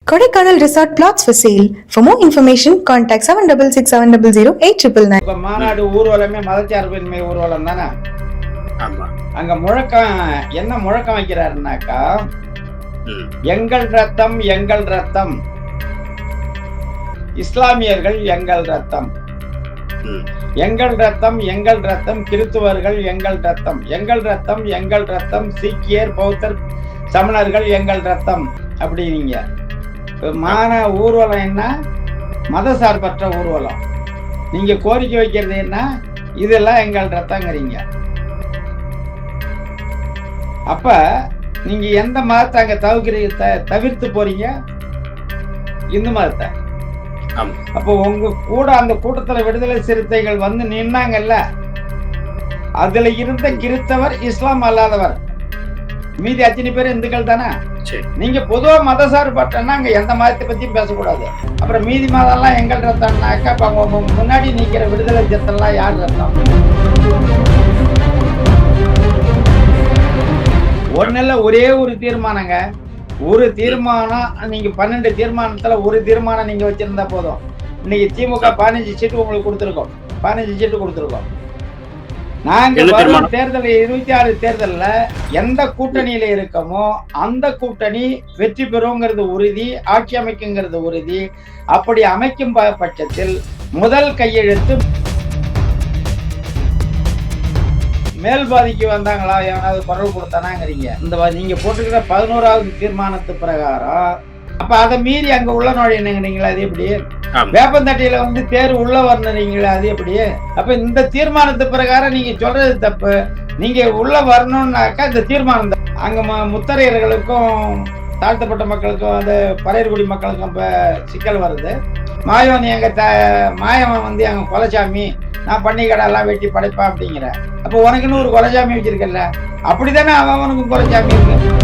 Kodaikanal Resort Plots for sale. For more information, contact 766700 இப்ப மாநாடு ஊர்வலமே மதச்சார்பின்மை ஊர்வலம் தானே. ஆமா. அங்க முழக்கம் என்ன முழக்கம் வைக்கிறாருனாக்கா, எங்கள் ரத்தம் எங்கள் ரத்தம், இஸ்லாமியர்கள் எங்கள் ரத்தம், எங்கள் ரத்தம் எங்கள் ரத்தம், கிறிஸ்துவர்கள் எங்கள் ரத்தம், எங்கள் ரத்தம் எங்கள் ரத்தம், சீக்கியர் பௌத்தர் சமணர்கள் எங்கள் ரத்தம் அப்படிங்க. மான ஊர்வலம் என்ன? மத சார்பற்ற ஊர்வலம். நீங்க கோரிக்கை வைக்கிறது என்ன? இதெல்லாம் எங்கள் ரத்தங்கிறீங்க. அப்ப நீங்க எந்த மதத்தை அங்க தவிர்த்து போறீங்க? இந்து மதத்தை. அப்போ உங்க கூட அந்த கூட்டத்துல விடுதலை சிறுத்தைகள் வந்து நின்னாங்கல்ல, அதுல இருந்த கிறிஸ்தவர் இஸ்லாம் அல்லாதவர், மீதி அத்தனை பேர் இந்துக்கள் தானே. நீங்க பொதுவா மத சார்பற்றன்னா அங்க எந்த மதத்தை பத்தியும் பேசக்கூடாது. அப்புறம் மீதி மதம் எல்லாம் எங்கள் ரத்தம்னாக்கா முன்னாடி நிக்கிற விடுதலை சிறுத்தைலாம் யார் ரத்தம்? ஒண்ணுல ஒரே ஒரு தீர்மானங்க. ஒரு தீர்மானம், நீங்க 12 தீர்மானத்துல ஒரு தீர்மானம் நீங்க வச்சிருந்தா போதும். இன்னைக்கு திமுக 15 சீட்டு உங்களுக்கு கொடுத்துருக்கோம். 15 சீட்டு கொடுத்துருக்கோம். நாங்க தேர்தல் 26 தேர்தல்ல எந்த கூட்டணியில இருக்கமோ அந்த கூட்டணி வெற்றி பெறுங்கிறது உறுதி, ஆட்சி அமைக்குங்கிறது உறுதி. அப்படி அமைக்கும் பட்சத்தில் முதல் கையெழுத்து மேல் பாதிக்கு வந்தாங்களா, எவனாவது குரல் கொடுத்தானாங்கிறீங்க. இந்த நீங்க போட்டுக்கிற 11வது தீர்மானத்து பிரகாரம் அப்ப அதை மீறி அங்க உள்ள நுழையணுங்கிறீங்களா? அது எப்படி? வேப்பந்தட்டையில வந்து தேர் உள்ள வரணுறீங்களா? அது எப்படி? அப்ப இந்த தீர்மானத்து பிரகாரம் நீங்க சொல்றது தப்பு. நீங்க உள்ள வரணும்னாக்கா இந்த தீர்மானம் தான். அங்க முத்தரையர்களுக்கும் தாழ்த்தப்பட்ட மக்களுக்கும் அந்த பறையர்குடி மக்களுக்கும் இப்ப சிக்கல் வருது. மாயவன் மாயவன் வந்து எங்க கொலைசாமி, நான் பன்னிக்கடை எல்லாம் வெட்டி படைப்பேன் அப்படிங்கிற. அப்ப உனக்குன்னு ஒரு கொலைசாமி வச்சிருக்கல, அப்படித்தானே அவனுக்கும் கொலைசாமி இருக்கு.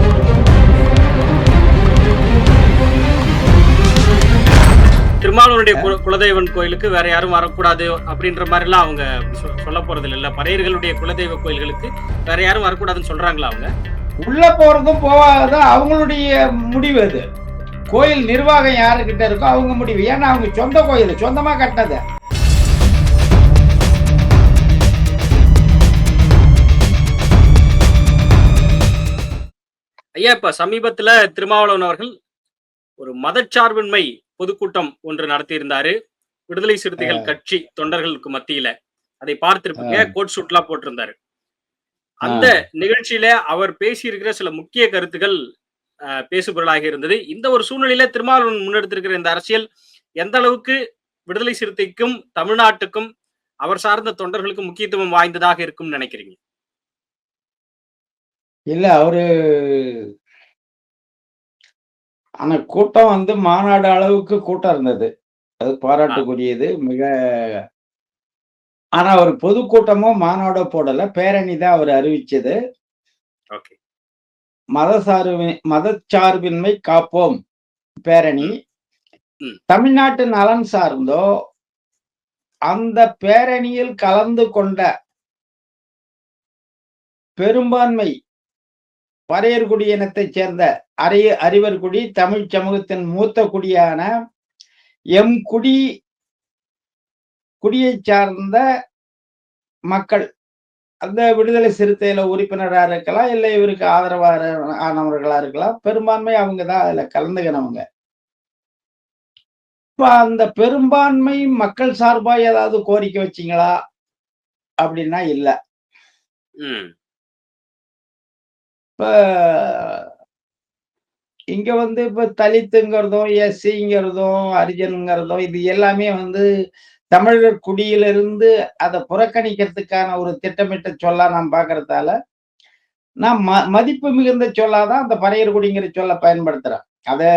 திருமாவளவனுடைய குலதெய்வன் கோயிலுக்கு வேற யாரும் வரக்கூடாது அப்படின்ற மாதிரி எல்லாம் அவங்க சொல்ல போறது இல்ல. பறையர்களுடைய குலதெய்வ கோயில்களுக்கு வேற யாரும் வரக்கூடாதுன்னு சொல்றாங்களா? அவங்க உள்ள போறதும் போவாதான் அவங்களுடைய முடிவு. அது கோயில் நிர்வாகம் யாருக்கிட்ட இருக்கோ அவங்க முடிவு. ஏன்னா அவங்க சொந்த கோயில், சொந்தமா கட்டினது. ஐயா, இப்ப சமீபத்துல திருமாவளவன் அவர்கள் ஒரு மதச்சார்பின்மை பொதுக்கூட்டம் ஒன்று நடத்தியிருந்தாரு விடுதலை சிறுத்தைகள் கட்சி தொண்டர்களுக்கு மத்தியில. அதை பார்த்திருப்பீங்க, கோட் சூட் எல்லாம் போட்டிருந்தாரு. அந்த நிகழ்ச்சியில அவர் பேசியிருக்கிற சில முக்கிய கருத்துக்கள் பேசுபொருளாக இருந்தது. இந்த ஒரு சூழ்நிலையில திருமாவளவன் முன்னெடுத்திருக்கிற இந்த அரசியல் எந்த அளவுக்கு விடுதலை சிறுத்தைக்கும் தமிழ்நாட்டுக்கும் அவர் சார்ந்த தொண்டர்களுக்கும் முக்கியத்துவம் வாய்ந்ததாக இருக்கும் நினைக்கிறீங்க? இல்ல, அவரு ஆனா கூட்டம் வந்து மாநாடு அளவுக்கு கூட்டம் இருந்தது. அது பாராட்டுக்குரியது மிக. ஆனா ஒரு பொதுக்கூட்டமோ மாநாடோ போடல, பேரணி தான் அவர் அறிவிச்சது. மதச்சார்பின்மை காப்போம் பேரணி. தமிழ்நாட்டு நலன் சார்ந்தோ அந்த பேரணியில் கலந்து கொண்ட பெரும்பான்மை பறையர்குடி இனத்தைச் சேர்ந்த அறிவர்குடி தமிழ் சமூகத்தின் மூத்த குடியான எம் குடியை சார்ந்த மக்கள், அந்த விடுதலை சிறுத்தையில உறுப்பினராக இருக்கலாம், இல்லை இவருக்கு ஆதரவானவர்களா இருக்கலாம். பெரும்பான்மை அவங்கதான் அதுல கலந்துக்கிறவங்க. இப்ப அந்த பெரும்பான்மை மக்கள் சார்பா ஏதாவது கோரிக்கை வச்சீங்களா அப்படின்னா இல்ல. இப்ப இங்க வந்து இப்ப தலித்துங்கிறதும் எஸ்சிங்கிறதும் ஹரிஜன்ங்கிறதும் இது எல்லாமே வந்து தமிழர் குடியிலிருந்து அதை புறக்கணிக்கிறதுக்கான ஒரு திட்டமிட்ட சொல்லா நாம் பார்க்கறதால நான் மதிப்பு மிகுந்த சொல்லாதான் அந்த பறையர் குடிங்கிற சொல்ல பயன்படுத்துறேன். அதை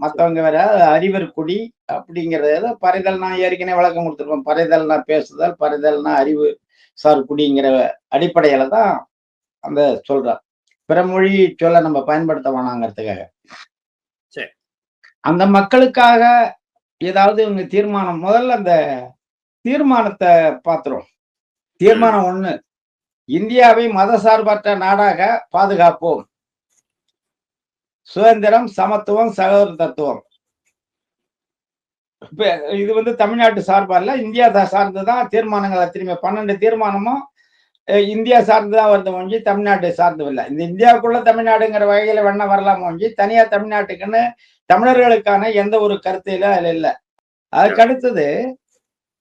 மற்றவங்க வேற அறிவர் குடி அப்படிங்கிறத பறைதல் நான் ஏற்கனவே விளக்கம் கொடுத்துருப்பேன். பறைதல்னா பேசுதல், பறைதல்னா அறிவு சார் குடிங்கிற அடிப்படையில தான் அந்த சொல்றேன். பிறமொழி சொல்ல நம்ம பயன்படுத்த வேணாங்கிறதுக்காக. அந்த மக்களுக்காக ஏதாவது இவங்க தீர்மானம், முதல்ல அந்த தீர்மானத்தை பாத்துரும். தீர்மானம் 1, இந்தியாவை மதசார்பற்ற நாடாக பாதுகாப்போம். சுதந்திரம், சமத்துவம், சகோதர தத்துவம். இப்ப இது வந்து தமிழ்நாட்டு சார்பா இல்ல, இந்தியா சார்ந்துதான் தீர்மானங்கள் அத்தனையுமே 12 தீர்மானமும் இந்தியா சார்ந்துதான் வருது ஒழிஞ்சு தமிழ்நாட்டை சார்ந்து இல்ல. இந்த இந்தியாவுக்குள்ள தமிழ்நாடுங்கிற வகையில வேணா வரலாம் ஒழிஞ்சு தனியா தமிழ்நாட்டுக்குன்னு தமிழர்களுக்கான எந்த ஒரு கருத்தில அதுல இல்ல. அதுக்கு அடுத்தது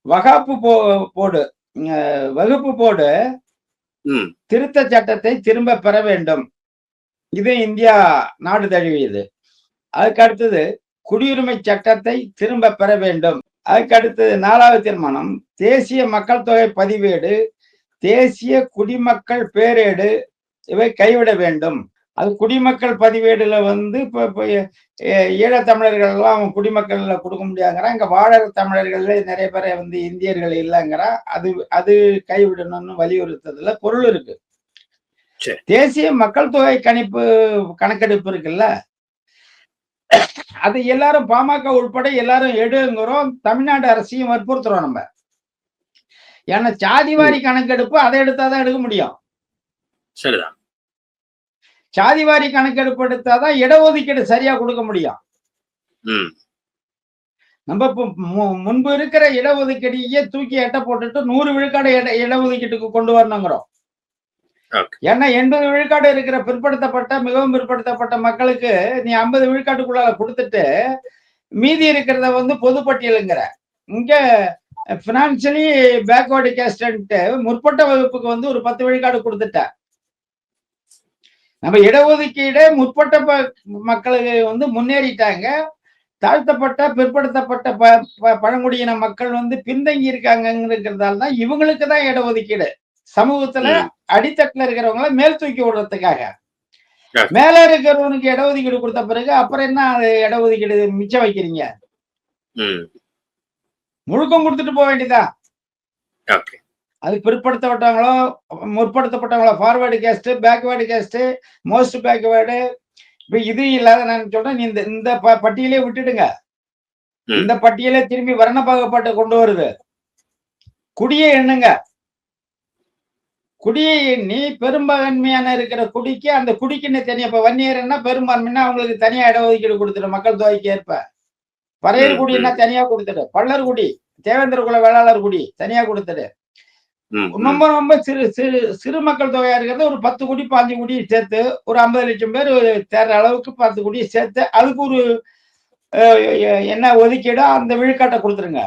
வகாப்பு போடு வகுப்பு போடு திருத்த சட்டத்தை திரும்ப பெற வேண்டும். இது இந்தியா நாடு தழுவியது. அதுக்கு அடுத்தது குடியுரிமை சட்டத்தை திரும்ப பெற வேண்டும். அதுக்கு அடுத்தது 4வது தீர்மானம் தேசிய மக்கள் தொகை பதிவேடு, தேசிய குடிமக்கள் பேரேடு இவை கைவிட வேண்டும். அது குடிமக்கள் பதிவேடுல வந்து இப்ப ஈழத்தமிழர்கள் எல்லாம் குடிமக்கள்ல கொடுக்க முடியாதுங்கிறான். இங்க வாழற தமிழர்கள்ல நிறைய பேரை வந்து இந்தியர்கள் இல்லைங்கிறான். அது கைவிடணும்னு வலியுறுத்ததுல பொருள் இருக்கு. தேசிய மக்கள் தொகை கணக்கெடுப்பு இருக்குல்ல, அது எல்லாரும் பாமக உட்பட எல்லாரும் எடுங்கிறோம். தமிழ்நாடு அரசையும் வற்புறுத்துறோம் நம்ம. ஏன்னா சாதிவாரி கணக்கெடுப்பு அதை எடுத்தாதான் எடுக்க முடியும். சரிதான். சாதிவாரி கணக்கெடுப்பு எடுத்தாதான் இடஒதுக்கீடு சரியா கொடுக்க முடியும். நம்ம முன்பு இருக்கிற இடஒதுக்கீடையே தூக்கி எட்ட போட்டுட்டு 100 விழுக்காடு இடஒதுக்கீட்டுக்கு கொண்டு வரணுங்கிறோம். ஏன்னா 80 விழுக்காடு இருக்கிற பிற்படுத்தப்பட்ட மிகவும் பிற்படுத்தப்பட்ட மக்களுக்கு நீ 50 விழுக்காட்டுக்குள்ள கொடுத்துட்டு மீதி இருக்கிறத வந்து பொதுப்பட்டியலுங்கிற. இங்க பினான்சியலி பேக்வர்டு கேஸ்ட் முற்பட்ட வகுப்புக்கு வந்து ஒரு 10 விழுக்காடு கொடுத்துட்ட. நம்ம இடஒதுக்கீடு முற்பட்ட மக்களுக்கு வந்து முன்னேறிட்டாங்க. தாழ்த்தப்பட்ட பிற்படுத்தப்பட்ட பழங்குடியின மக்கள் வந்து பின்தங்கி இருக்காங்கிறதால தான் இவங்களுக்கு தான் இடஒதுக்கீடு. சமூகத்துல அடித்தட்டுல இருக்கிறவங்கள மேல் தூக்கி விடுறதுக்காக. மேல இருக்கிறவனுக்கு இடஒதுக்கீடு கொடுத்த பிறகு அப்புறம் என்ன இடஒதுக்கீடு மிச்சம் வைக்கிறீங்க? முழுக்கம் கொடுத்துட்டு போக வேண்டியதா. அது பிற்படுத்தப்பட்டவங்களோ முற்படுத்தப்பட்டவங்களோ forward caste, backward caste, most backward, இப்ப இது இல்லாத நான் சொல்றேன். இந்த பட்டியலே விட்டுடுங்க. இந்த பட்டியலே திரும்பி வர்ண பாகுபாட்டை கொண்டு வருது. குடியை எண்ணுங்க. குடியை எண்ணி பெரும்பான்மையான இருக்கிற குடிக்கு அந்த குடிக்குன்னு தனியா இப்ப வன்னியர்னா பெரும்பான்மைன்னா அவங்களுக்கு தனியா இடஒதுக்கீடு கொடுத்துடும் மக்கள் தொகைக்கு ஏற்ப. பறையர் குடின்னா தனியா கொடுத்துடு. பள்ளர் குடி, தேவேந்திர குல வேளாளர் குடி தனியா கொடுத்துடு. ரொம்ப ரொம்ப சிறு மக்கள் தொகையா இருக்கிறது ஒரு 10 கோடி 5 கோடி சேர்த்து ஒரு 50 லட்சம் பேர் தேர்ற அளவுக்கு 10 கோடி சேர்த்து அதுக்கு ஒரு என்ன ஒதுக்கீடோ அந்த விழுக்காட்டை கொடுத்துருங்க.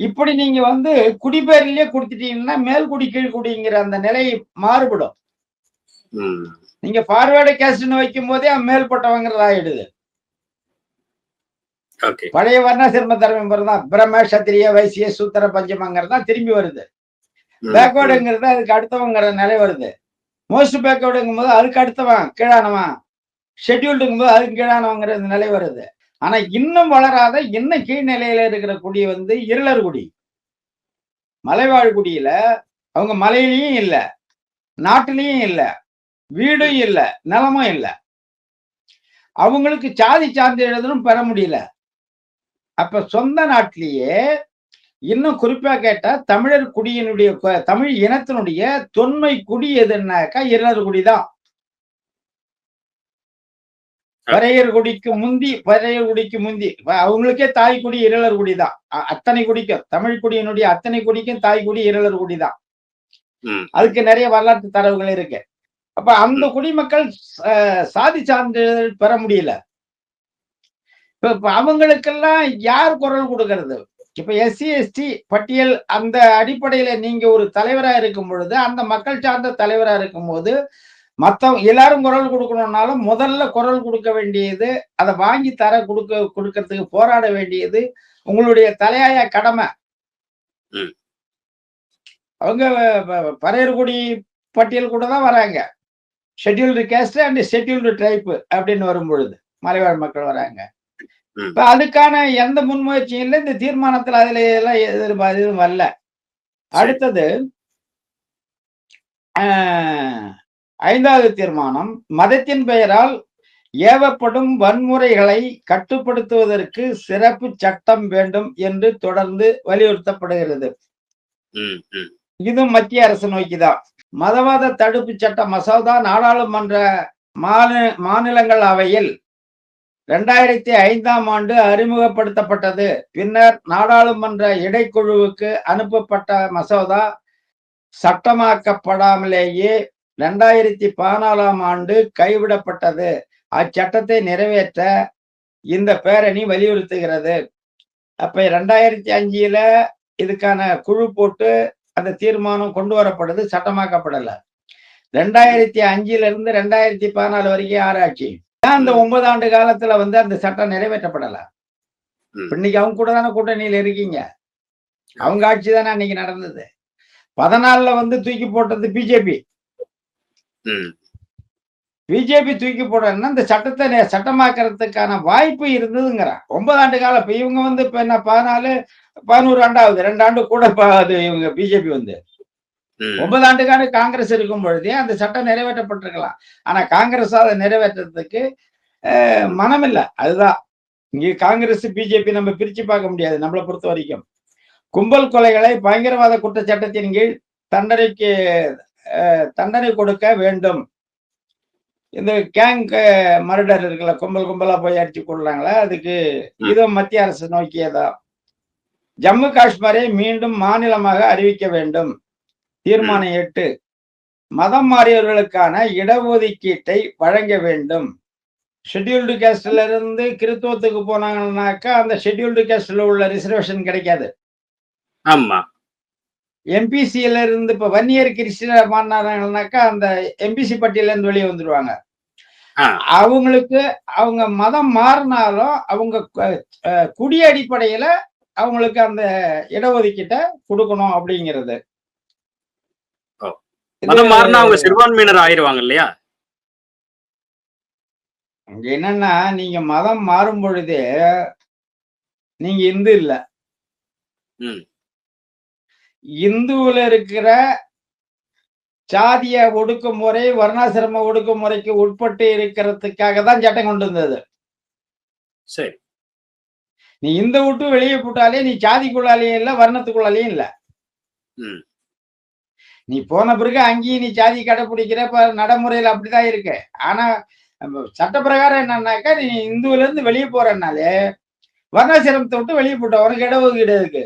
இப்படி நீங்க வந்து குடிபெயர்லயே கொடுத்துட்டீங்கன்னா மேல்குடி கீழ்குடிங்கிற அந்த நிலை மாறுபடும். நீங்க ஃபார்வேர்டு கேஸ்ட்னு வைக்கும் போதே மேல்பட்டவங்கிறது ஆயிடுது. பழைய வர்ண சிறும தர்மம் தான் பிரம்ம சத்திரிய வைசிய சூத்திர பஞ்சமங்கிறது தான் திரும்பி வருது. பேக்வேர்டுங்கிறது அதுக்கு அடுத்தவங்கிற நிலை வருது. மோஸ்ட் பேக்வேர்டுங்கும் போது அதுக்கு அடுத்தவன் கீழானவன், ஷெட்யூல்டுங்கும் போது அதுக்கு கீழானவங்கிற நிலை வருது. ஆனா இன்னும் வளராத இன்னும் கீழ்நிலையில இருக்கிற குடி வந்து இருளர் குடி. மலைவாழ் குடியில அவங்க மலையிலையும் இல்ல, நாட்டிலையும் இல்ல, வீடும் இல்ல, நிலமும் இல்ல. அவங்களுக்கு சாதி சான்றிதழும் பெற முடியல. அப்ப சொந்த நாட்டிலேயே இன்னும் குறிப்பா கேட்டா தமிழர் குடியினுடைய தமிழ் இனத்தினுடைய தொன்மை குடி எதுனாக்கா இருளர் குடிதான். பறையர் குடிக்கு முந்தி அவங்களுக்கே தாய்க்குடி இருளர் குடிதான். அத்தனை குடிக்கும் தமிழ் குடியினுடைய அத்தனை குடிக்கும் தாய்க்குடி இருளர் குடிதான். அதுக்கு நிறைய வரலாற்று தரவுகள் இருக்கு. அப்ப அந்த குடிமக்கள் சாதி சான்றிதழ் பெற முடியல. இப்ப அவங்களுக்கெல்லாம் யார் குரல் கொடுக்கறது? இப்ப SC ST பட்டியல் அந்த அடிப்படையில நீங்க ஒரு தலைவரா இருக்கும் பொழுது அந்த மக்கள் சார்ந்த தலைவரா இருக்கும் போது எல்லாரும் குரல் கொடுக்கணும்னாலும் முதல்ல குரல் கொடுக்க வேண்டியது அதை வாங்கி கொடுக்கறதுக்கு போராட வேண்டியது உங்களுடைய தலையாய கடமை. அவங்க பறையர்குடி பட்டியல் கூட தான் வராங்க. Scheduled caste and scheduled tribe அப்படின்னு வரும் பொழுது மலைவாழ் மக்கள் வராங்க. இப்ப அதுக்கான எந்த முன்முயற்சியும் இல்லை. இந்த தீர்மானத்தில் அதுல எல்லாம் எதுவும் வரல. அடுத்தது 5வது தீர்மானம் மதத்தின் பெயரால் ஏவப்படும் வன்முறைகளை கட்டுப்படுத்துவதற்கு சிறப்பு சட்டம் வேண்டும் என்று தொடர்ந்து வலியுறுத்தப்படுகிறது. இது மத்திய அரசு நோக்கிதான். மதவாத தடுப்பு சட்ட மசோதா நாடாளுமன்ற மாநிலங்களவையில் 2005ஆம் ஆண்டு அறிமுகப்படுத்தப்பட்டது. பின்னர் நாடாளுமன்ற இடைக்குழுவுக்கு அனுப்பப்பட்ட மசோதா சட்டமாக்கப்படாமலேயே 2014ஆம் ஆண்டு கைவிடப்பட்டது. அச்சட்டத்தை நிறைவேற்ற இந்த பேரணி வலியுறுத்துகிறது. அப்ப 2005ல இதுக்கான குழு போட்டு அந்த தீர்மானம் கொண்டு வரப்படுது, சட்டமாக்கப்படல. 2005ல இருந்து 2014 வரைக்கும் ஆராய்ச்சி. ஏன் அந்த 9 ஆண்டு காலத்துல அந்த சட்டம் நிறைவேற்றப்படல? இன்னைக்கு அவங்க கூட தானே கூட்டணியில இருக்கீங்க. அவங்க ஆட்சி தானே அன்னைக்கு நடந்தது. 14ல தூக்கி போட்டது பிஜேபி. பிஜேபி தூக்கி போடணும்னா இந்த சட்டத்தை சட்டமாக்குறதுக்கான வாய்ப்பு இருந்ததுங்கிறான். 9 ஆண்டு காலம். இப்ப இவங்க இப்ப என்ன 14, 11 ஆண்டாவது, 2 ஆண்டு கூட அது இவங்க பிஜேபி 9 ஆண்டு காலம் காங்கிரஸ் இருக்கும் பொழுதே அந்த சட்டம் நிறைவேற்றப்பட்டிருக்கலாம். ஆனா காங்கிரஸ் அதை நிறைவேற்றத்துக்கு மனம் இல்ல. அதுதான் இங்க காங்கிரஸ் பிஜேபி நம்ம பிரிச்சு பார்க்க முடியாது. நம்மளை பொறுத்த வரைக்கும் கும்பல் கொலைகளை பயங்கரவாத குற்றச்சட்டத்தின் கீழ் தண்டனை கொடுக்க வேண்டும். இந்த கேங் மர்டர் இருக்குல்ல, கும்பல் கும்பலா போய் அடிச்சு கொள்றாங்களா, அதுக்கு இதுவும் மத்திய அரசு நோக்கியதா. ஜம்மு காஷ்மீரை மீண்டும் மாநிலமாக அறிவிக்க வேண்டும். தீர்மானம் 8, மதம் மாறியவர்களுக்கான இடஒதுக்கீட்டை வழங்க வேண்டும். ஷெட்யூல்டு கேஸ்ட்ல இருந்து கிறித்துவத்துக்கு போனாங்கன்னாக்கா அந்த ஷெட்யூல்டு கேஸ்ட்ல உள்ள ரிசர்வேஷன் கிடைக்காது. ஆமா. எம்பிசில இருந்து இப்ப வன்னியர் கிறிஸ்டியன் மாறினாங்கன்னாக்கா அந்த எம்பிசி பட்டியல இருந்து வெளியே வந்துடுவாங்க. அவங்களுக்கு அவங்க மதம் மாறினாலும் அவங்க குடி அடிப்படையில அவங்களுக்கு அந்த இடஒதுக்கீட்டை கொடுக்கணும் அப்படிங்கிறது. மதம் மாறினா அவங்க சிறுபான்மையினர் ஆயிடுவாங்க இல்லையா? அங்க என்னன்னா, நீங்க மதம் மாறும் பொழுதே நீங்க இந்து இல்ல. இந்துவுல இருக்கிற சாதிய ஒடுக்குமுறை, வர்ணாசிரம ஒடுக்குமுறைக்கு உட்பட்டு இருக்கிறதுக்காக தான் சட்டம் கொண்டு வந்தது. சரி. நீ இந்த விட்டு வெளியே போட்டாலே நீ சாதிக்குள்ளாலேயும் இல்ல, வர்ணத்துக்குள்ளாலேயும் இல்ல. நீ போன பிறகு அங்கேயும் நீ சாதி கடைபிடிக்கிற நடைமுறையில அப்படிதான் இருக்கு. ஆனா சட்ட பிரகாரம் என்னன்னாக்கா, நீ இந்துவில இருந்து வெளியே போறனாலே வர்ணாசிரமத்தை விட்டு வெளியே போட்ட உனக்கு இடஒதுக்கீடு இருக்கு.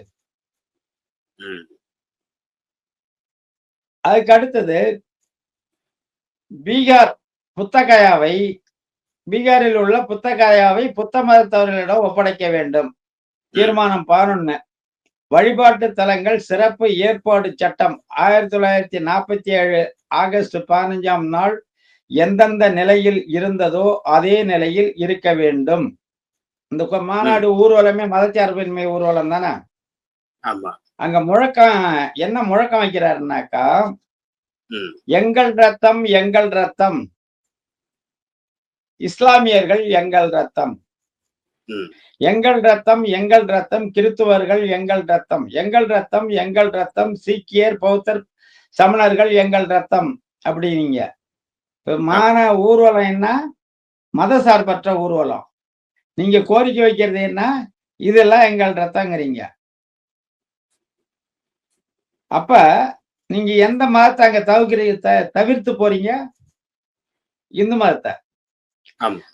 அதுக்கு அடுத்தது பீகாரில் உள்ள புத்தகயாவை புத்த மதத்தவர்களிடம் ஒப்படைக்க வேண்டும். தீர்மானம் 11, வழிபாட்டு தலங்கள் சிறப்பு ஏற்பாடு சட்டம் 1947 ஆகஸ்ட் 15ஆம் நாள் எந்தெந்த நிலையில் இருந்ததோ அதே நிலையில் இருக்க வேண்டும். இந்த மாநாடு ஊர்வலமே மதச்சார்பின்மை ஊர்வலம் தானே. அங்க முழக்கம் என்ன முழக்கம் வைக்கிறாருனாக்கா, எங்கள் ரத்தம் எங்கள் ரத்தம், இஸ்லாமியர்கள் எங்கள் ரத்தம், எங்கள் ரத்தம் எங்கள் ரத்தம், கிறித்துவர்கள் எங்கள் ரத்தம், எங்கள் ரத்தம் எங்கள் ரத்தம், சீக்கியர் பௌத்தர் சமணர்கள் எங்கள் ரத்தம் அப்படின்னீங்க. ஊர்வலம் என்ன? மத சார்பற்ற ஊர்வலம். நீங்க கோரிக்கை வைக்கிறது என்ன? இதெல்லாம் எங்கள் ரத்தங்கிறீங்க. அப்ப நீங்க எந்த மதத்தை அங்க தவிர்த்து போறீங்க? இந்து மதத்தை.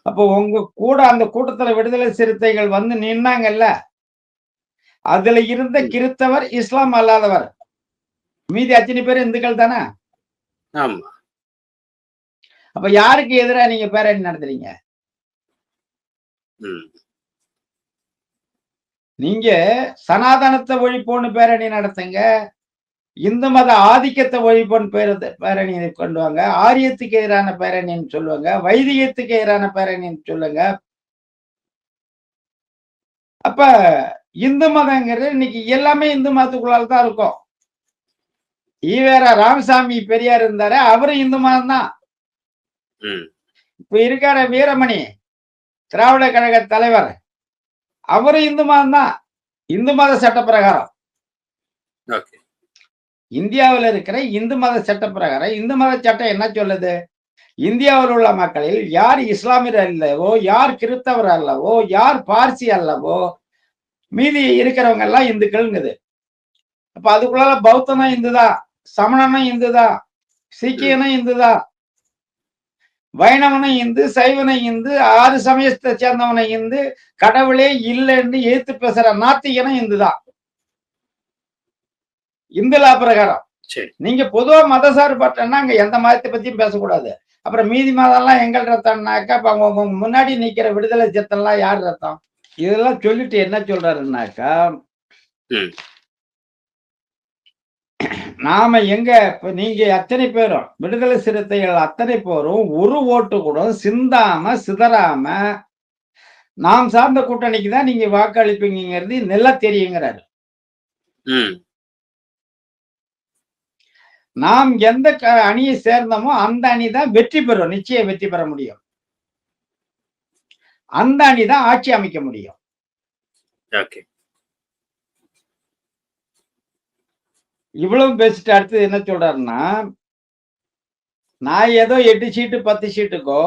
அப்போ உங்க கூட அந்த கூட்டத்துல விடுதலை சிறுத்தைகள் நின்னாங்கல்ல, அதுல இருந்த கிறிஸ்தவர், இஸ்லாம் அல்லாதவர், மீதி அத்தனை பேர் இந்துக்கள் தானே. அப்ப யாருக்கு எதிராக நீங்க பேரணி நடத்துறீங்க? நீங்க சனாதனத்தை ஒழிப்போன்னு பேரணி நடத்துங்க, இந்து மத ஆதிக்கத்தை ஒழிப்போன்னு பேரணி கொண்டு வாங்க, ஆரியத்துக்கு எதிரான பேரணின்னு சொல்லுவாங்க, வைதிகத்துக்கு எதிரான பேரணின்னு சொல்லுங்க. அப்ப இந்து மதங்கிறது இன்னைக்கு எல்லாமே இந்து மதத்துக்குள்ளால தான் இருக்கும். ஈவேரா ராமசாமி பெரியார் இருந்தாரு, அவரும் இந்து மதம் தான். இப்ப இருக்கார வீரமணி திராவிட கழக தலைவர், அவரும் இந்து மதம் தான், இந்து மத சட்ட பிரகாரம். இந்தியாவில் இருக்கிற இந்து மத சட்ட பிரகாரம் இந்து மத சட்டம் என்ன சொல்லுது? இந்தியாவில் உள்ள மக்களில் யார் இஸ்லாமியர் அல்லவோ, யார் கிறிஸ்தவர் அல்லவோ, யார் பார்சி அல்லவோ, மீதி இருக்கிறவங்க எல்லாம் இந்துக்கள்ங்குது. அப்ப அதுக்குள்ளால பௌத்தனும் இந்துதான், சமணனும் இந்துதான், சீக்கியனும் இந்துதான். வைணவனும் இந்து, சைவனும் இந்து, 6 சமயத்தை சேர்ந்தவனை இந்து, கடவுளே இல்லைன்னு எதிர்த்து பேசுற நாத்திகனும் இந்து தான். இந்து லா பிரகாரம். நீங்க பொதுவா மத சார்பற்றன்னா அங்க எந்த மதத்தை பத்தியும் பேசக்கூடாது. அப்புறம் மீதி மதம் எல்லாம் எங்கள் ரத்தம்னாக்கா அப்ப அவங்க முன்னாடி நிக்கிற விடுதலை சித்தம்லாம் யார் ரத்தம்? இதெல்லாம் சொல்லிட்டு என்ன சொல்றாருன்னாக்கா, நாம எங்க இப்ப நீங்க அத்தனை பேரும் விடுதலை சிறுத்தைகள் அத்தனை பேரும் ஒரு ஓட்டு கூட சிந்தாம சிதறாம நாம் சார்ந்த கூட்டணிக்கு தான் நீங்க வாக்களிப்பீங்கிறது நல்லா தெரியுங்கிறாரு. நாம் எந்த அணியை சேர்ந்தோமோ அந்த அணி தான் வெற்றி பெறும், நிச்சயம் வெற்றி பெற முடியும். அந்த அணி தான் ஆட்சி அமைக்க முடியும். இவ்வளவு பேசிட்டு அடுத்து என்ன சொல்றாருன்னா, நான் ஏதோ 8 சீட்டு 10 சீட்டுக்கோ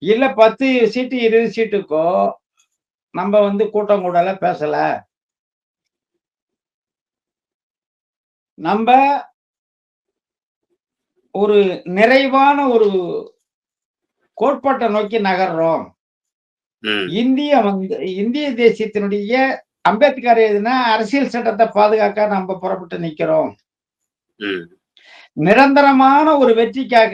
இல்ல 10 சீட்டு 20 சீட்டுக்கோ நம்ம கூட்டம் கூடல பேசல. நம்ம ஒரு நிறைவான ஒரு கோட்பாட்டை நோக்கி நகர்றோம். இந்திய தேசியத்தினுடைய அம்பேத்கர் எழுதின அரசியல் சட்டத்தை பாதுகாக்க நம்ம புறப்பட்டு நிக்கிறோம். நிரந்தரமான ஒரு வெற்றிக்காக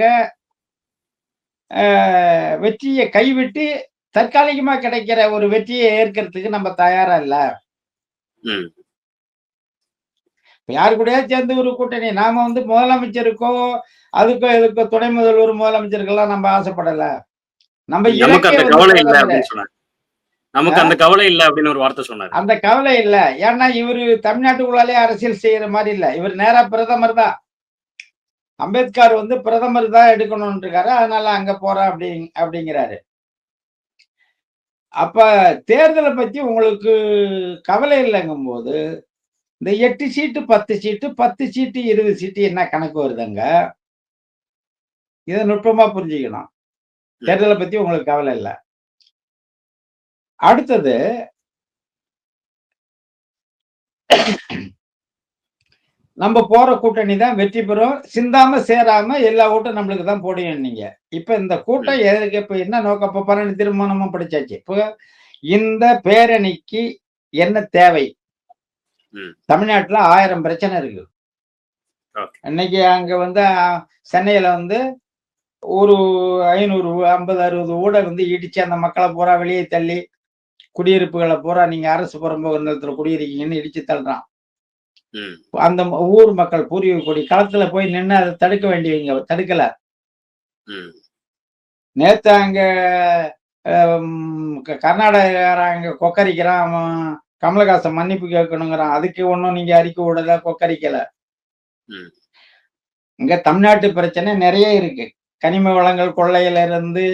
வெற்றியை கைவிட்டு தற்காலிகமா கிடைக்கிற ஒரு வெற்றியை ஏற்கிறதுக்கு நம்ம தயாரா இல்ல. யாரு கூட சேர்ந்து ஒரு கூட்டணி நாம முதலமைச்சருக்கோ அதுக்கோ இதுக்கோ துணை முதல்வர் முதலமைச்சருக்கெல்லாம் நம்ம ஆசைப்படல. நமக்கு அந்த கவலை இல்ல அப்படின்னு சொன்னார். நமக்கு அந்த கவலை இல்ல அப்படின்னு ஒரு வார்த்தை சொன்னார். அந்த கவலை இல்ல. ஏன்னா இவரு தமிழ்நாட்டுக்குள்ளாலே அரசியல் செய்யற மாதிரி இல்ல. இவர் நேரா பிரதமர் தான். அம்பேத்கர் பிரதமர் தான் எடுக்கணும்னு இருக்காரு. அதனால அங்க போறேன் அப்படிங்கிறாரு. அப்ப தேர்தலை பத்தி உங்களுக்கு கவலை இல்லைங்கும் போது இந்த 8 சீட்டு 10 சீட்டு 10 சீட்டு 20 சீட்டு என்ன கணக்கு வருதுங்க? இதை நுட்பமா புரிஞ்சுக்கணும். தேர்தலை பத்தி உங்களுக்கு கவலை இல்லை. அடுத்தது நம்ம போற கூட்டணி தான் வெற்றி பெறும். சிந்தாம சேராம எல்லா ஓட்டும் நம்மளுக்கு தான் போடுவீங்க நீங்க. இப்ப இந்த கூட்டம் எதுக்கு? இப்ப என்ன நோக்கம்? இப்ப பரணி திருமணமும் படிச்சாச்சு. இப்போ இந்த பேரணிக்கு என்ன தேவை? தமிழ்நாட்டுல 1000 பிரச்சனை இருக்கு. இன்னைக்கு அங்க சென்னையில ஒரு 500 50 60 ஊட இடிச்சு அந்த மக்களை பூரா வெளியே தள்ளி குடியிருப்புகளை பூரா நீங்க அரசு புறம்போக்கு நிலத்துல குடியிருக்கீங்கன்னு இடிச்சு தள்ளுறான். அந்த ஊர் மக்கள் பூர்வீக கொடி களத்துல போய் நின்று அதை தடுக்க வேண்டியவங்க தடுக்கல. நேத்து அங்க கர்நாடகாரங்க கொக்கரிக்கிறான், அவன் கமலஹாசன் மன்னிப்பு கேட்கணுங்கிறான். அதுக்கு ஒன்னும் நீங்க அறிக்கை விடல, கொக்கரிக்கல. இங்க தமிழ்நாட்டு பிரச்சனை நிறைய இருக்கு. கனிம வளங்கள் கொள்ளையில இருந்து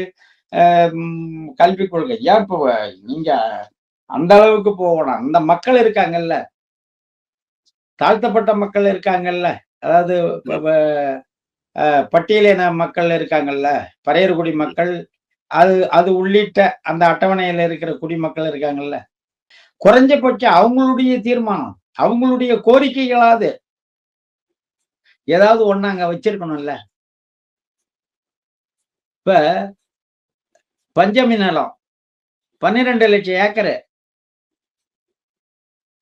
கல்வி கொள்கை. ஏன் இப்ப நீங்க அந்த அளவுக்கு போகணும்? அந்த மக்கள் இருக்காங்கல்ல, தாழ்த்தப்பட்ட மக்கள் இருக்காங்கல்ல, அதாவது பட்டியலின மக்கள் இருக்காங்கல்ல, பறையர்குடி மக்கள், அது உள்ளிட்ட அந்த அட்டவணையில இருக்கிற குடிமக்கள் இருக்காங்கல்ல, குறைஞ்சபட்சம் அவங்களுடைய தீர்மானம், அவங்களுடைய கோரிக்கைகளாவது ஏதாவது ஒண்ணு அங்க வச்சிருக்கணும்ல. இப்ப பஞ்சமி நிலம் 12 லட்சம் ஏக்கரு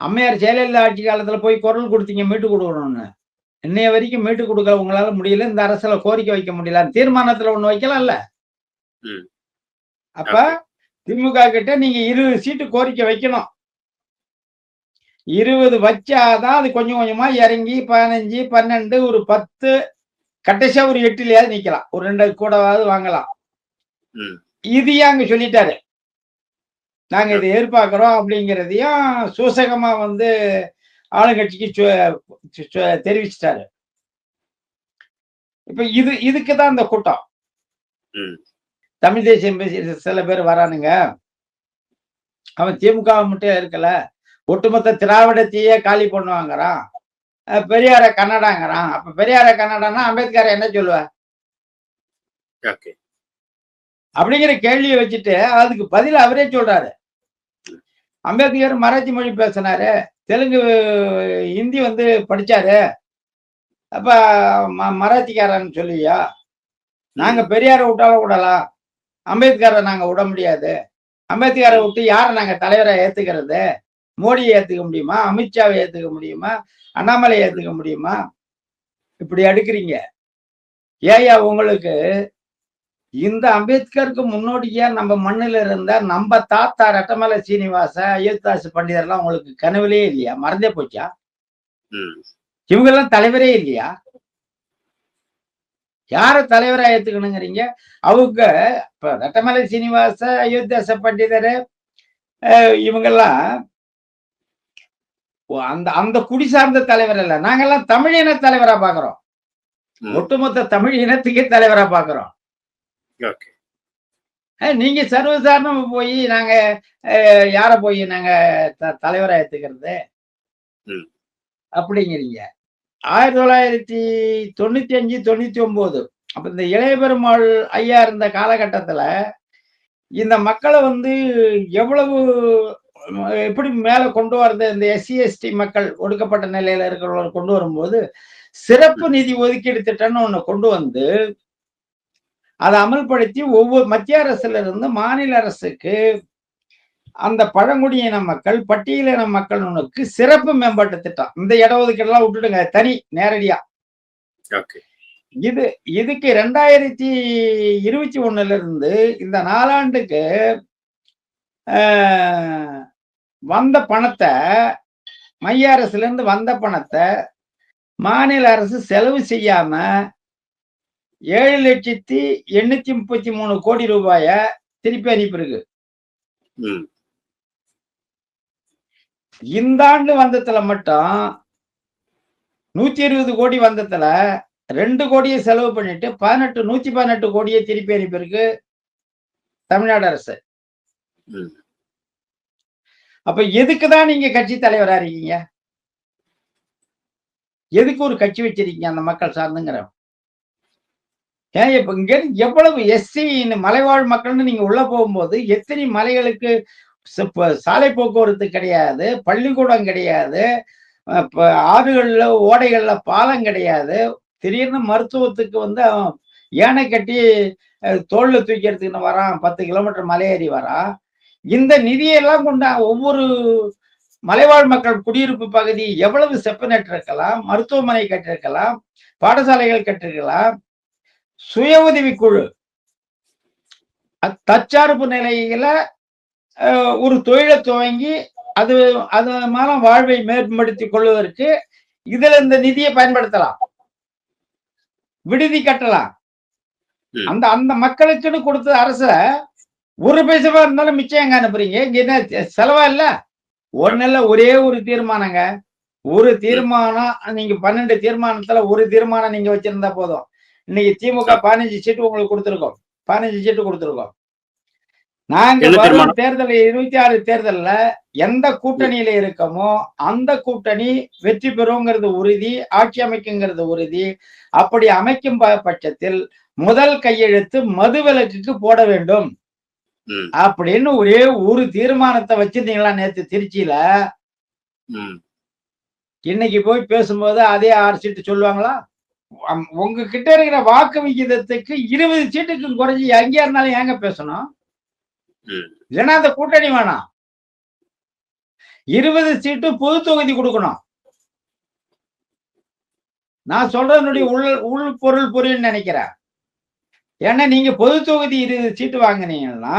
அம்மையார் ஜெயலலிதா ஆட்சி காலத்துல போய் குரல் கொடுத்தீங்க மீட்டு கொடுக்கணும்னு. இன்னைய வரைக்கும் மீட்டு கொடுக்க உங்களால முடியல. இந்த அரசுல கோரிக்கை வைக்க முடியல. தீர்மானத்துல ஒண்ணு வைக்கலாம்ல. அப்ப திமுக கிட்ட நீங்க 20 சீட்டு கோரிக்கை வைக்கணும். 20 வச்சாதான் அது கொஞ்சம் கொஞ்சமா இறங்கி 15 12 ஒரு 10 கடைசியா ஒரு 8லயாவது நிக்கலாம். ஒரு 2 கூடவாவது வாங்கலாம். இதையே அங்க சொல்லிட்டாரு. நாங்க இதை எதிர்பார்க்கிறோம் அப்படிங்கிறதையும் சூசகமா ஆளுங்கட்சிக்கு தெரிவிச்சிட்டாரு. இப்ப இதுக்குதான் இந்த கூட்டம். தமிழ் தேசியம் பேசி சில பேர் வரானுங்க. அவன் திமுக மட்டும் இருக்கல, ஒட்டுமொத்த திராவிடத்தையே காலி பண்ணுவாங்கிறான், பெரியார கன்னடாங்கிறான். அப்ப பெரியார கன்னடான்னா அம்பேத்கர் என்ன சொல்லுவ அப்படிங்கிற கேள்வியை வச்சுட்டு அதுக்கு பதில் அவரே சொல்றாரு. அம்பேத்கர் மராத்தி மொழி பேசினாரு, தெலுங்கு ஹிந்தி படிச்சாரு, அப்ப மராத்திக்காரன்னு சொல்லுவியா? நாங்க பெரியாரை விட்டாலும் விடலாம், அம்பேத்கரை நாங்க விட முடியாது. அம்பேத்கரை விட்டு யாரை நாங்க தலைவரை ஏத்துக்கிறது? மோடியை ஏத்துக்க முடியுமா? அமித்ஷாவை ஏத்துக்க முடியுமா? அண்ணாமலை ஏத்துக்க முடியுமா? இப்படி அடுக்குறீங்க. ஏயா உங்களுக்கு இந்த அம்பேத்கருக்கு முன்னோடியா நம்ம மண்ணில் இருந்த நம்ம தாத்தா ரெட்டமலை சீனிவாச, அயோத்திதாஸ் பண்டிதர்லாம் உங்களுக்கு கனவுலயே இல்லையா? மறந்தே போச்சா? இவங்க எல்லாம் தலைவரே இல்லையா? யார தலைவரா ஏத்துக்கணுங்கிறீங்க? அவங்க இப்ப ரெட்டமலை சீனிவாச, அயோத்திதாச பண்டிதர் இவங்கெல்லாம் அந்த அந்த குடி சார்ந்த தலைவர் இல்ல. நாங்கெல்லாம் தமிழ் இன தலைவரா பாக்குறோம். ஒட்டுமொத்த தமிழ் இனத்துக்கே தலைவரா பாக்குறோம். நீங்க சர்வசாதாரணமா போய் நாங்க யார போய் நாங்க தலைவரா ஏத்துக்கிறது அப்படிங்கிறீங்க. 1995, 99 அப்ப இந்த இளைய பெருமாள் ஐயா இருந்த காலகட்டத்துல இந்த மக்களை வந்து எவ்வளவு எப்படி மேல கொண்டு வரது, இந்த எஸ்சி எஸ்டி மக்கள் ஒடுக்கப்பட்ட நிலையில இருக்கிறவங்களை கொண்டு வரும்போது சிறப்பு நிதி ஒதுக்கீடு திட்டம்னு ஒண்ணு கொண்டு வந்து அதை அமல்படுத்தி ஒவ்வொரு மத்திய அரசுல இருந்து மாநில அரசுக்கு அந்த பழங்குடியின மக்கள், பட்டியலின மக்களுக்கு சிறப்பு மேம்பாட்டு திட்டம். இந்த இடஒதுக்கீடு எல்லாம் விட்டுடுங்க, தனி நேரடியா. இதுக்கு 2021 இருந்து இந்த 4 ஆண்டுக்கு வந்த பணத்தை, மைய அரசுல இருந்து வந்த பணத்தை மாநில அரசு செலவு செய்யாம 7,833 கோடி ரூபாய திருப்பி அனுப்பியிருக்கு. இந்த ஆண்டு வந்ததுல மட்டும் 120 கோடி வந்ததுல 2 கோடியை செலவு பண்ணிட்டு 118 கோடியை திருப்பி அனுப்பியிருக்கு தமிழ்நாடு அரசு. அப்ப எதுக்குதான் நீங்க கட்சி தலைவரா இருக்கீங்க? எதுக்கு ஒரு கட்சி வச்சிருக்கீங்க அந்த மக்கள் சார்ந்துங்கிற? ஏன் இப்ப இங்க எவ்வளவு எஸ்சி மலைவாழ் மக்கள்னு நீங்க உள்ள போகும்போது எத்தனை மலைகளுக்கு சாலை போக்குவரத்து கிடையாது, பள்ளிக்கூடம் கிடையாது, ஆறுகள்ல ஓடைகள்ல பாலம் கிடையாது. திடீர்னு மருத்துவத்துக்கு வந்து அவன் யானை கட்டி தோல்ல தூக்கிறதுக்குன்னு வரான், 10 கிலோமீட்டர் மலையேறி வரான். இந்த நிதியெல்லாம் கொண்ட ஒவ்வொரு மலைவாழ் மக்கள் குடியிருப்பு பகுதி எவ்வளவு செப்ப நட்டிருக்கலாம், மருத்துவமனை கட்டிருக்கலாம், பாடசாலைகள் கட்டிருக்கலாம், சுய உதவி குழு, தற்சார்பு நிலையில ஒரு தொழிலை துவங்கி அது மூலம் வாழ்வை மேம்படுத்திக் கொள்வதற்கு இதுல இந்த நிதியை பயன்படுத்தலாம், விடுதி கட்டலாம். அந்த அந்த மக்களுக்குன்னு கொடுத்த அரச ஒரு பைசா இருந்தாலும் மிச்சம் எங்க அனுப்புறீங்க? இங்க என்ன செலவா இல்ல? ஒண்ணுல ஒரே ஒரு தீர்மானங்க, ஒரு தீர்மானம். நீங்க 12 தீர்மானத்துல ஒரு தீர்மானம் நீங்க வச்சிருந்தா போதும். இன்னைக்கு திமுக 15 சீட்டு உங்களுக்கு கொடுத்துருக்கோம், 15 சீட்டு கொடுத்துருக்கோம். நாங்க வரும் தேர்தல் 26 தேர்தல்ல எந்த கூட்டணியில இருக்கமோ அந்த கூட்டணி வெற்றி பெறுங்கிறது உறுதி, ஆட்சி அமைக்குங்கிறது உறுதி. அப்படி அமைக்கும் பட்சத்தில் முதல் கையெழுத்து மதுவிலக்குக்கு போட வேண்டும் அப்படின்னு ஒரே ஒரு தீர்மானத்தை வச்சிருந்தீங்களா நேத்து திருச்சியில? இன்னைக்கு போய் பேசும்போது அதே 6 சீட்டு சொல்லுவாங்களா? உங்ககிட்ட இருக்கிற வாக்கு விகிதத்துக்கு 20 சீட்டுக்கு குறைஞ்சி எங்கேயா இருந்தாலும் ஏங்க பேசணும்? இல்லைன்னா அந்த கூட்டணி வேணாம். 20 சீட்டு பொது தொகுதி கொடுக்கணும். நான் சொல்றதனுடைய உள் பொருள் புரியும்னு நினைக்கிறேன். ஏன்னா நீங்க பொது தொகுதி 20 சீட்டு வாங்கினீங்கன்னா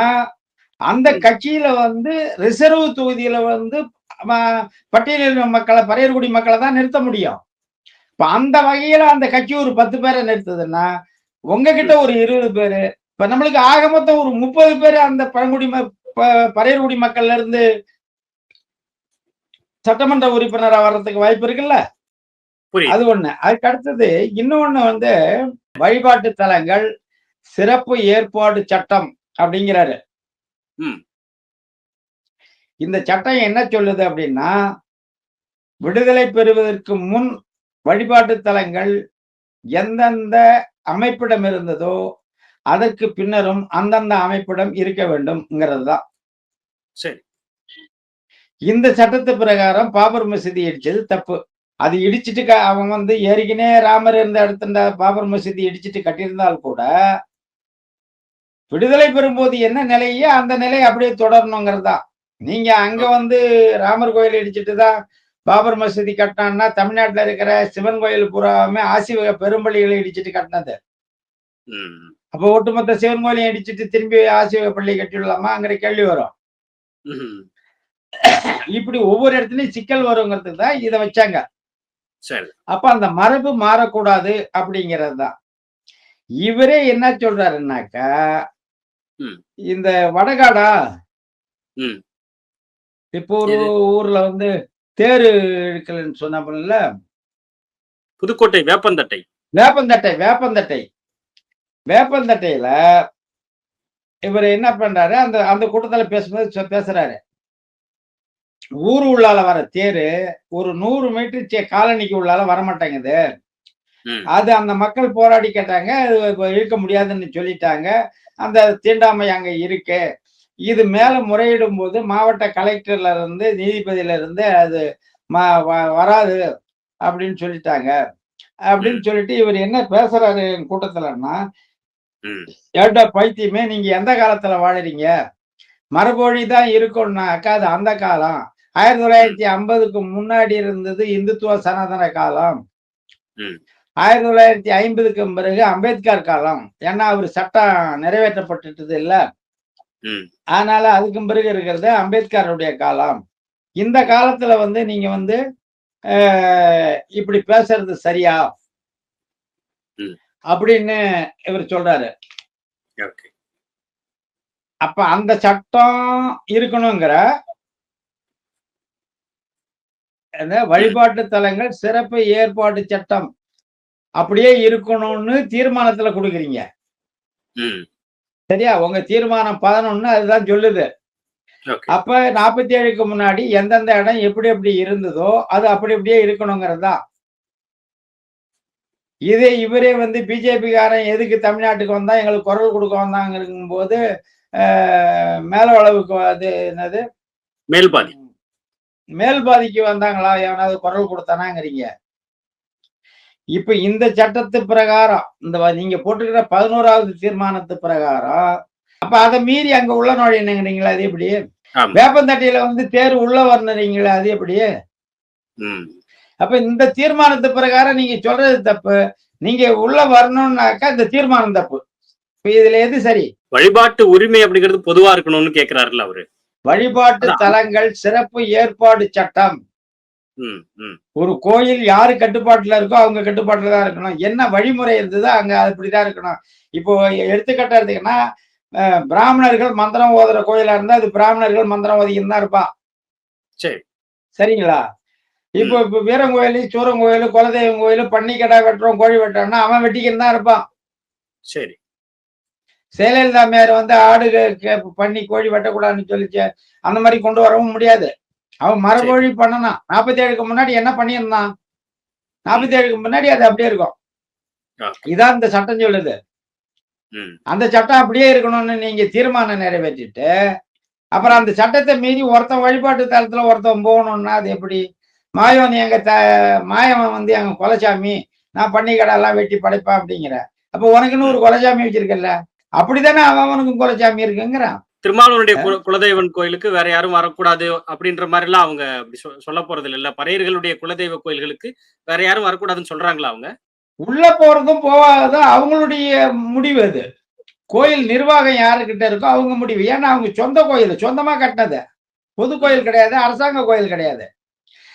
அந்த கட்சியில வந்து ரிசர்வ் தொகுதியில வந்து பட்டியலின மக்களை, பறையர்குடி மக்களை தான் நிறுத்த முடியும். இப்ப அந்த வகையில அந்த கட்சி ஒரு 10 பேரை நிறுத்துதுன்னா உங்ககிட்ட ஒரு 20 பேரு, இப்ப நம்மளுக்கு ஆக மொத்தம் ஒரு 30 பேர் அந்த பறையர்குடி மக்கள்ல இருந்து சட்டமன்ற உறுப்பினரா வர்றதுக்கு வாய்ப்பு இருக்குல்ல? அது ஒண்ணு. அதுக்கு அடுத்தது இன்னொன்னு வந்து வழிபாட்டு தலங்கள் சிறப்பு ஏற்பாடு சட்டம் அப்படிங்கிறாரு. இந்த சட்டம் என்ன சொல்லுது அப்படின்னா, விடுதலை பெறுவதற்கு முன் வழிபாட்டு தலங்கள் எந்தெந்த அமைப்பிடம் இருந்ததோ அதற்கு பின்னரும் அந்தந்த அமைப்பிடம் இருக்க வேண்டும்ங்கிறது தான். சரி. இந்த சட்டத்து பிரகாரம் பாபர் மசூதி இடிச்சது தப்பு. அது இடிச்சிட்டு அவன் வந்து ஏற்கனவே ராமர் இருந்த இடத்துல பாபர் மசூதி இடிச்சிட்டு கட்டியிருந்தால் கூட விடுதலை பெறும்போது என்ன நிலையோ அந்த நிலை அப்படியே தொடரணுங்கிறது தான். நீங்க அங்க வந்து ராமர் கோயில் இடிச்சிட்டு தான் பாபர் மசூதி கட்டினான்னா, தமிழ்நாட்டுல இருக்கிற சிவன் கோயில் பூராவுமே ஆசீவக பெரும்பள்ளிகளை இடிச்சிட்டு கட்டினது. ம். அப்போ ஒட்டுமொத்த சிவன் கோயிலையும் இடிச்சிட்டு திரும்பி ஆசீவக பள்ளி கட்டிவிடலாமாங்கிற கேள்வி வரும். ம்ஹ்ம். இப்படி ஒவ்வொரு இடத்துலயும் சிக்கல் வருங்கிறதுக்கு தான் இத வச்சாங்க. சரி. அப்ப அந்த மரபு மாறக்கூடாது அப்படிங்கிறது தான். இவரே என்ன சொல்றாருன்னாக்கா, ம். இந்த வடகாடா ம். இப்போ ஒரு எது? ஊர்ல வந்து தேரு இழுக்கலன்னு சொன்னாப்புல, புதுக்கோட்டை வேப்பந்தட்டை. வேப்பந்தட்டை வேப்பந்தட்டை வேப்பந்தட்டையில இவரு என்ன பண்றாரு, அந்த அந்த கூட்டத்துல பேசும்போது பேசுறாரு. ஊரு உள்ளால வர தேரு ஒரு 100 மீட்டர் காலனிக்கு உள்ளால வரமாட்டேங்குது. ம். அது அந்த மக்கள் போராடி கேட்டாங்க. அது இழுக்க முடியாதுன்னு சொல்லிட்டாங்க. அந்த தீண்டாமை அங்க இருக்கு. இது மேல முறையிடும்போது மாவட்ட கலெக்டர்ல இருந்து, நீதிபதியில இருந்து அது வராது அப்படின்னு சொல்லிட்டாங்க. அப்படின்னு ம். சொல்லிட்டு இவரு என்ன பேசுறாரு என் கூட்டத்துலன்னா, ம். "ஏன்டா பைத்தியமே நீங்க எந்த காலத்துல வாழுறீங்க? மரபொழி தான் இருக்கும்னாக்கா அது அந்த காலம். ம். 1950க்கு முன்னாடி இருந்தது இந்துத்துவ சனாதன காலம். ம். 1950க்கு பிறகு அம்பேத்கர் காலம். ஏன்னா அவரு சட்டம் நிறைவேற்றப்பட்டுட்டது இல்ல. ம். அதனால அதுக்கும் பிறகு இருக்கிறது அம்பேத்கருடைய காலம். இந்த காலத்துல வந்து நீங்க வந்து அ இப்படி பேசுறது சரியா? ம். அப்படின்னு இவரு சொல்றாரு. ஓகே. அப்ப அந்த சட்டம் இருக்கணுங்கிற அந்த ம். வழிபாட்டு தலங்கள் சிறப்பு ஏற்பாடு சட்டம் அப்படியே இருக்கணும்னு தீர்மானத்துல குடுக்குறீங்க. ம். சரியா? உங்க தீர்மானம் 11 அதுதான் சொல்லுது. ஓகே. அப்ப 47க்கு முன்னாடி எந்தெந்த இடம் எப்படி எப்படி இருந்ததோ, அது அப்படி அப்படியே இருக்கணுங்கிறது தான். இதே இவரே வந்து பிஜேபிக்காரன் எதுக்கு தமிழ்நாட்டுக்கு வந்தா, எங்களுக்கு குரல் குடுக்க வந்தாங்கங்கும்போது, அ மேலவளவுக்கு அது என்னது? மேல்பாதி. ம். மேல்பாதிக்கு வந்தாங்களா? எவனாவது குரல் குடுத்தானாங்கிறீங்க. இப்ப இந்த சட்டத்து பிரகாரம், நீங்க போட்டிருக்கிற 11வது தீர்மானத்து பிரகாரம், அப்ப அத மீறி அங்க உள்ள நுழையணுங்கிறீங்களா? அது எப்படி? ஆமா. வேப்பந்தட்டையில வந்து தேர் உள்ள வரணுங்கிறீங்களே அது எப்படி? ம். அப்ப இந்த தீர்மானத்து பிரகாரம் நீங்க சொல்றது தப்பு. நீங்க உள்ள வரணும்னாக்கா இந்த தீர்மானம் தப்பு. இப்ப இதுல எது சரி? வழிபாட்டு உரிமை அப்படிங்கிறது பொதுவா இருக்கணும்னு கேட்கிறாருல்ல அவரு. வழிபாட்டு அதான். தலங்கள் சிறப்பு ஏற்பாடு சட்டம். ம். ம். ஒரு கோயில் யாரு கட்டுப்பாட்டுல இருக்கோ அவங்க கட்டுப்பாட்டுல தான் இருக்கணும். என்ன வழிமுறை இருந்ததோ அங்க அப்படிதான் இருக்கணும். இப்போ எடுத்துக்காட்டா எடுத்தீங்கன்னா, பிராமணர்கள் மந்திரம் ஓதுற கோயிலா இருந்தா, அது பிராமணர்கள் மந்திரம் ஓதிக்கின்னு தான் இருப்பான். சரி. சரிங்களா? இப்போ ம். இப்போ வீரன் கோயிலு, சூரன் கோயிலு, குலதெய்வம் கோயிலு, பன்னி கிடா வெட்டுறோம், கோழி வெட்டுறான்னா அவன் வெட்டிக்கின்னு தான் இருப்பான். சரி. ஜெயலலிதா அம்மையார் வந்து ஆடு பன்னி, கோழி வெட்டக்கூடாதுன்னு சொல்லிச்சு. அந்த மாரி கொண்டு வரவும் முடியாது. அவன் சரி. மரபொழி பண்ணனான். 47க்கு முன்னாடி என்ன பண்ணியிருந்தான்? ம். 47க்கு முன்னாடி அது அப்படியே இருக்கும். ஓகே. இதான் இந்த சட்டம் சொல்லுது. ம். அந்த சட்டம் அப்படியே இருக்கணும்னு நீங்க தீர்மானம் நிறைவேற்றிட்டு, அப்புறம் ம். அந்த சட்டத்த மீறி ஒருத்தன் வழிபாட்டு தலத்துல ஒருத்தன் போகணும்னா அது எப்படி? மாயவன் மாயவன் வந்து எங்க குலசாமி, நான் பன்னி கடாலாம் வெட்டி படைப்பேன் அப்படிங்கிற. அப்ப உனக்குன்னு ம். ஒரு குலசாமி வச்சிருக்கல்ல. அப்படித்தானே அவனுக்கும் குலசாமி இருக்குங்கிறான். திருமாவளவனுடைய குலதெய்வன் கோயிலுக்கு வேற யாரும் வரக்கூடாது அப்படின்ற மாதிரிலாம் அவங்க அப்படி சொல்ல போறது இல்ல. பறையர்களுடைய குலதெய்வ கோயில்களுக்கு வேற யாரும் வரக்கூடாதுன்னு சொல்றாங்களா அவங்க? உள்ள போறதும் போகாததும் அவங்களுடைய முடிவு அது. கோயில் நிர்வாகம் யாருகிட்ட இருக்கோ அவங்க முடிவு. ஏன்னா அவங்க சொந்த கோயில், சொந்தமா கட்டினது. பொது கோயில் ம். கிடையாது, அரசாங்க கோயில் கிடையாது.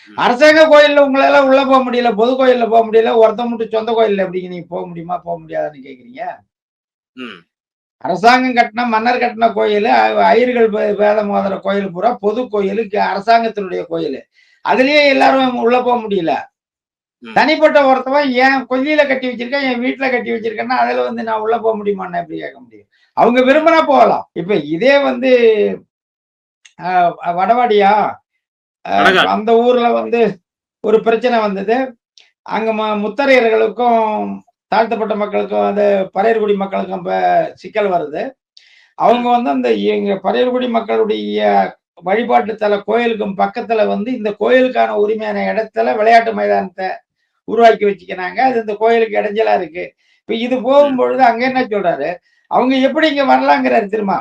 ம். அரசாங்க கோயில்ல உங்களால உள்ள போக முடியல, பொது கோயில்ல போக முடியல. ஒருத்தன் மட்டும் சொந்த கோயில்ல எப்படிங்க நீங்க போக முடியுமா? போக முடியாதான்னு கேட்கிறீங்க? ம். அரசாங்கம் கட்டின மன்னர் கட்டின கோயிலு, ஐயர்கள் வேதம் ஓதுற கோயில் பூரா பொது கோயிலு, அரசாங்கத்தினுடைய கோயிலு. அதிலேயே எல்லாரும் உள்ள போக முடியல. ம். தனிப்பட்ட ஒருத்தவன் என் கொல்லியில கட்டி வச்சிருக்கேன், என் வீட்டுல கட்டி வச்சிருக்கேன்னா, அதுல வந்து நான் உள்ள போக முடியுமான்னு எப்படி கேட்க முடியும்? அவங்க ம். விரும்பினா போகலாம். இப்ப இதே வந்து வடவாடியா, வடகாடு. அந்த ஊர்ல வந்து ஒரு பிரச்சனை வந்தது. அங்க முத்தரையர்களுக்கும், தாழ்த்தப்பட்ட மக்களுக்கும், அது பறையர்குடி மக்களுக்கும் இப்ப சிக்கல் வருது. அவங்க ம். வந்து அந்த எங்க பறையர்குடி மக்களுடைய வழிபாட்டு தல கோயிலுக்கும் பக்கத்துல வந்து இந்த கோயிலுக்கான உரிமையான இடத்துல விளையாட்டு மைதானத்த உருவாக்கி வச்சுக்கிறாங்க. அது இந்த கோயிலுக்கு இடைஞ்சலா இருக்கு. இப்ப இது ம். போகும்பொழுது அங்க என்ன சொல்றாரு, அவங்க எப்படி இங்க வரலாங்கிறாரு திரும்ப.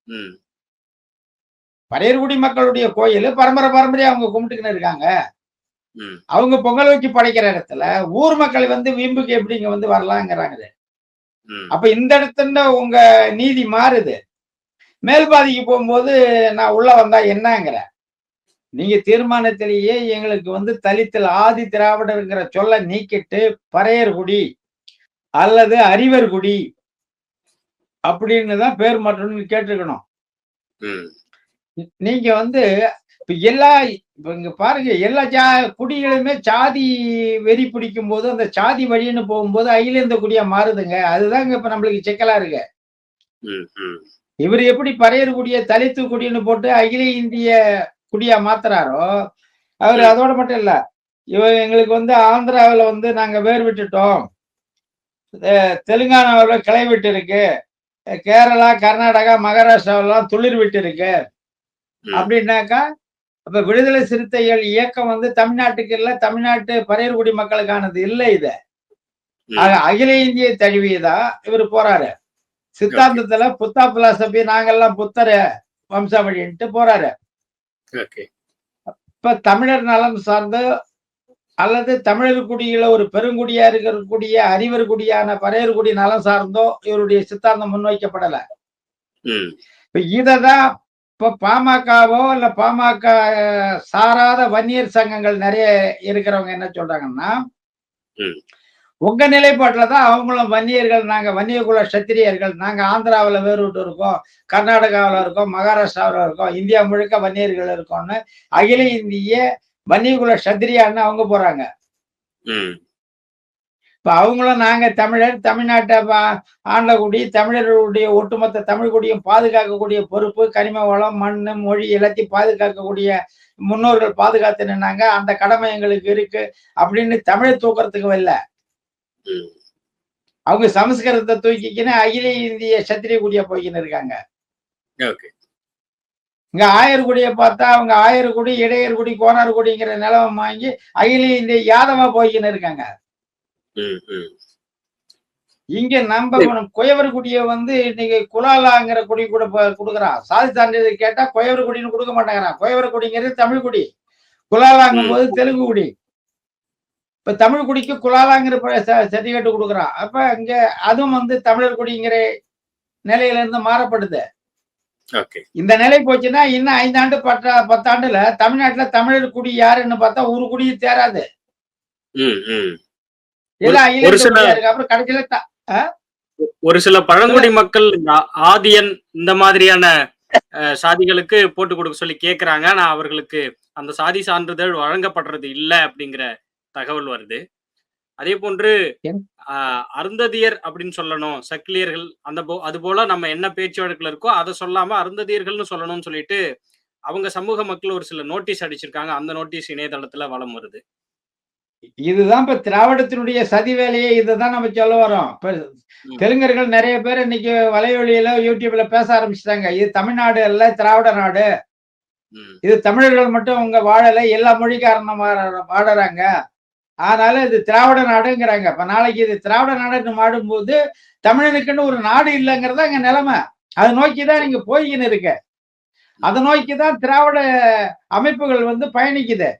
ம். பரையர்குடி மக்களுடைய கோயில் பரம்பரை பரம்பரையா அவங்க கும்பிட்டுக்கின்னு இருக்காங்க. ம். அவங்க பொங்கல் வச்சு படைக்கிற இடத்துல ஊர் மக்கள் வந்து வீம்புக்கு எப்படி இங்க வந்து வரலாங்கிறாங்க. ம். அப்ப இந்த இடத்துல உங்க நீதி மாறுது. மேல்பாதிக்கு போகும்போது நான் உள்ள வந்தா என்னங்கிற நீங்க தீர்மானத்திலேயே எங்களுக்கு வந்து தலித்தில் ஆதி திராவிடர்ங்கிற சொல்ல நீக்கிட்டு பறையர்குடி அல்லது அறிவர்குடி அப்படின்னு தான் பேர் மாற்றணும்னு கேட்டிருக்கணும். ம். நீங்க வந்து இப்ப இப்ப இங்க பாருங்க எல்லா குடிகளுமே சாதி வெறி பிடிக்கும் போது அந்த சாதி வழின்னு போகும்போது அகில இந்த குடியா மாறுதுங்க. அதுதாங்க இப்ப நம்மளுக்கு சிக்கலா இருக்கு. ம். ம். இவர் எப்படி பறையர் குடிய தலித்து குடின்னு போட்டு அகில இந்திய குடியா மாத்துறாரோ அவரு ம். அதோட மட்டும் இல்ல. எங்களுக்கு வந்து ஆந்திராவுல வந்து நாங்க வேர் விட்டுட்டோம். தெலுங்கானாவுல கிளை விட்டு இருக்கு. கேரளா, கர்நாடகா, மகாராஷ்டிராவெல்லாம் துளிர் விட்டு இருக்கு. ம். அப்படின்னாக்கா, அப்ப விடுதலை சிறுத்தைகள் இயக்கம் வந்து தமிழ்நாட்டுக்கு இல்ல, தமிழ்நாட்டு பறையர்குடி மக்களுக்கானது இல்ல இது. ம். அகில இந்திய தழுவியதா இவரு போறாரு. ஓகே. சித்தாந்தத்துல புத்தா பிலாசபி நாங்கெல்லாம் புத்தர வம்சாவழின்ட்டு போறாரு. ஓகே. இப்ப தமிழர் நலம் சார்ந்து அல்லது தமிழர் குடியில ஒரு பெருங்குடியா இருக்கக்கூடிய அறிவர் குடியான பறையர் குடி நலம் சார்ந்தோ இவருடைய சித்தாந்தம் முன்வைக்கப்படல. ம். இப்ப இததான் இப்ப பாமகவோ இல்ல பாமக சாராத வன்னியர் சங்கங்கள் நிறைய இருக்கிறவங்க என்ன சொல்றாங்கன்னா, ம். உங்க நிலைப்பாட்டுல தான் அவங்களும் வன்னியர்கள், நாங்க வன்னிய குல சத்திரியர்கள், நாங்க ஆந்திராவுல வேறுவிட்டு இருக்கோம், கர்நாடகாவுல இருக்கோம், மகாராஷ்டிராவுல இருக்கோம், இந்தியா முழுக்க வன்னியர்கள் இருக்கோம்னு அகில இந்திய வன்னிய குல சத்திரியான்னு அவங்க போறாங்க. ம். இப்ப அவங்களும் நாங்க தமிழர், தமிழ்நாட்டை ஆண்டகுடி, தமிழர்களுடைய ஒட்டுமொத்த தமிழ் குடியும் பாதுகாக்கக்கூடிய பொறுப்பு, கனிம வளம், மண்ணு, மொழி எல்லாத்தையும் பாதுகாக்கக்கூடிய முன்னோர்கள் பாதுகாத்து நின்னாங்க. அந்த கடமை எங்களுக்கு இருக்கு அப்படின்னு தமிழை தூக்கறதுக்கு வரல. ம். அவங்க சமஸ்கிருதத்தை தூக்கிக்கின்னு அகில இந்திய சத்திரிய குடியா போய்க்கின்னு இருக்காங்க. ஓகே. இங்க ஆயர்குடியை பார்த்தா அவங்க ஆயர்குடி, இடையர்குடி, கோனார்குடிங்கிற நிலவை வாங்கி அகில இந்திய யாதவா போய்க்கின்னு இருக்காங்க. ம். ம். இங்க நம்ம குயவர் குடிய வந்து இன்னைக்கு குலாலாங்கிற குடி கூட கொடுக்குறான். சாதி சான்றிதழ் கேட்டா குயவர் குடின்னு கொடுக்க மாட்டேங்கிறான். குயவர் குடிங்கிறது தமிழ் குடி, குலாலாங்கும் போது தெலுங்கு குடி. இப்ப தமிழ் குடிக்கு குலாலாங்கிற சர்டிபிகேட் கொடுக்குறான். அப்ப இங்க அதுவும் வந்து தமிழர் குடிங்கிற நிலையில இருந்து மாறப்படுது. ஓகே. இந்த நிலை போச்சுன்னா இன்னும் 5 ஆண்டு 10 ஆண்டுல தமிழ்நாட்டுல தமிழர் குடி யாருன்னு பார்த்தா ஒரு குடியும் தேராது. ம். ம். எல்லாம் ஒரு அகில சில குடியா இருக்கு. அப்புறம் கடைசியில ஒரு சில பழங்குடி மக்கள் ஆதியன் இந்த மாதிரியான சாதிகளுக்கு போட்டு கொடுக்க சொல்லி கேக்குறாங்க. ஆனா அவர்களுக்கு அந்த சாதி சான்றிதழ் வழங்கப்படுறது இல்ல அப்படிங்கிற தகவல் வருது. அதே போன்று அருந்ததியர் அப்படின்னு சொல்லணும், சக்கிலியர்கள் அது போல நம்ம என்ன பேச்சு வழக்குல இருக்கோ அதை சொல்லாம அருந்ததியர்கள்னு சொல்லணும்னு சொல்லிட்டு அவங்க சமூக மக்கள் ஒரு சில நோட்டீஸ் அடிச்சிருக்காங்க. அந்த நோட்டீஸ் இணையதளத்துல வலம் வருது. இதுதான் இப்ப திராவிடத்தினுடைய சதி வேலையே. இதுதான் நம்ம சொல்ல வரோம். இப்ப ம். தெலுங்கர்கள் நிறைய பேர் இன்னைக்கு வலைவழியில யூடியூப்ல பேச ஆரம்பிச்சுட்டாங்க. இது தமிழ்நாடு அல்ல, திராவிட நாடு. ம். இது தமிழர்கள் மட்டும் அவங்க வாழல, எல்லா மொழிக்காரனும் வாழறாங்க. அதனால இது திராவிட நாடுங்கிறாங்க. இப்ப நாளைக்கு இது திராவிட நாடுன்னு மாடும்போது தமிழனுக்குன்னு ஒரு நாடு இல்லைங்கிறதா எங்க நிலைமை. அதை நோக்கிதான் நீங்க போய்கின்னு இருக்க. அதை நோக்கிதான் திராவிட அமைப்புகள் வந்து பயணிக்குது.